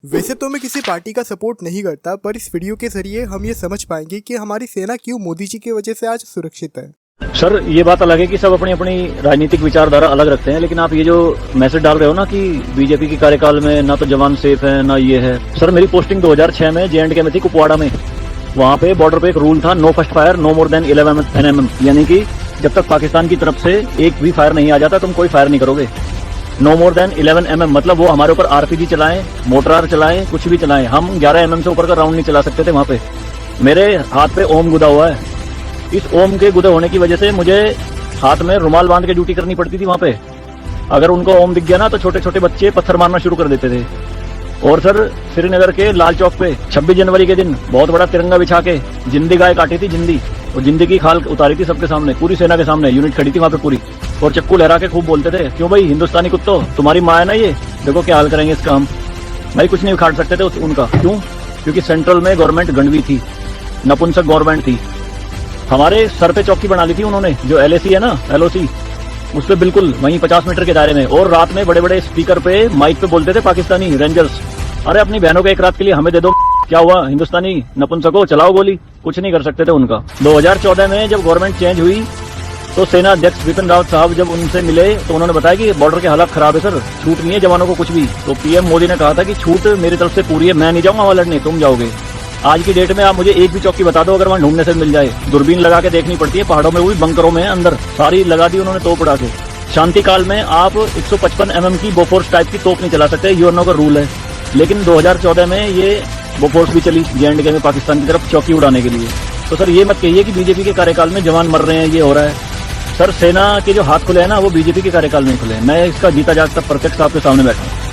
वैसे तो मैं किसी पार्टी का सपोर्ट नहीं करता, पर इस वीडियो के जरिए हम ये समझ पाएंगे कि हमारी सेना क्यों मोदी जी की वजह से आज सुरक्षित है। सर ये बात अलग है कि सब अपनी अपनी राजनीतिक विचारधारा अलग रखते हैं, लेकिन आप ये जो मैसेज डाल रहे हो ना कि बीजेपी के कार्यकाल में ना तो जवान सेफ है ना ये है। सर मेरी पोस्टिंग 2006 में J&K में थी, कुपवाड़ा में। वहाँ पे बॉर्डर पे एक रूल था, no first fire no more than 11 NM, यानी कि जब तक पाकिस्तान की तरफ से एक भी फायर नहीं आ जाता तुम कोई फायर नहीं करोगे। नो मोर देन 11 mm मतलब वो हमारे ऊपर RPG चलाएं, मोटरार चलाएं, कुछ भी चलाएं, हम 11 mm से ऊपर का राउंड नहीं चला सकते थे वहाँ पे। मेरे हाथ पे ओम गुदा हुआ है। इस ओम के गुदे होने की वजह से मुझे हाथ में रुमाल बांध के ड्यूटी करनी पड़ती थी वहाँ पे। अगर उनको ओम दिख गया ना तो छोटे छोटे बच्चे पत्थर मारना शुरू कर देते थे। और सर श्रीनगर के लाल चौक पे 26 जनवरी के दिन बहुत बड़ा तिरंगा बिछा के जिंदी गाय काटी थी, जिंदी, और जिंदी की खाल उतारी थी सबके सामने, पूरी सेना के सामने। यूनिट खड़ी थी वहाँ पे पूरी, और चक्कू लहरा के खूब बोलते थे, क्यों भाई हिंदुस्तानी कुत्तों, तुम्हारी माँ है ना ये, देखो क्या हाल करेंगे इसका हम। भाई कुछ नहीं उखाड़ सकते थे उनका। क्यों? क्योंकि सेंट्रल में गवर्नमेंट गंडवी थी, नपुंसक गवर्नमेंट थी। हमारे सर पे चौकी बना ली थी उन्होंने, जो LAC है ना, LOC, उस पे बिल्कुल वहीं 50 मीटर के दायरे में। और रात में बड़े बड़े स्पीकर पे माइक पे बोलते थे पाकिस्तानी रेंजर्स, अरे अपनी बहनों को एक रात के लिए हमें दे दो, क्या हुआ हिंदुस्तानी नपुंसको, चलाओ गोली। कुछ नहीं कर सकते थे उनका। 2014 में जब गवर्नमेंट चेंज हुई तो सेना अध्यक्ष बिपिन रावत साहब जब उनसे मिले तो उन्होंने बताया कि बॉर्डर के हालात खराब है सर, छूट नहीं है जवानों को कुछ भी। तो PM मोदी ने कहा था कि छूट मेरी तरफ से पूरी है, मैं नहीं जाऊंगा वहां लड़ने, तुम जाओगे। आज की डेट में आप मुझे एक भी चौकी बता दो अगर वहां ढूंढने से मिल जाए। दूरबीन लगा के देखनी पड़ती है, पहाड़ों में, वो भी बंकरों में अंदर, सारी लगा दी उन्होंने तोप उड़ा के। शांति काल में आप 155 mm की बोफोर्स टाइप की तोप नहीं चला सकते, यूएनओ का रूल है। लेकिन 2014 में ये बोफोर्स भी चली J&K में पाकिस्तान की तरफ चौकी उड़ाने के लिए। तो सर ये मत कहिए कि बीजेपी के कार्यकाल में जवान मर रहे हैं, ये हो रहा है। सर सेना के जो हाथ खुले हैं ना वो बीजेपी के कार्यकाल में खुले हैं। मैं इसका जीता जागता प्रत्यक्ष आपके सामने बैठा हूँ।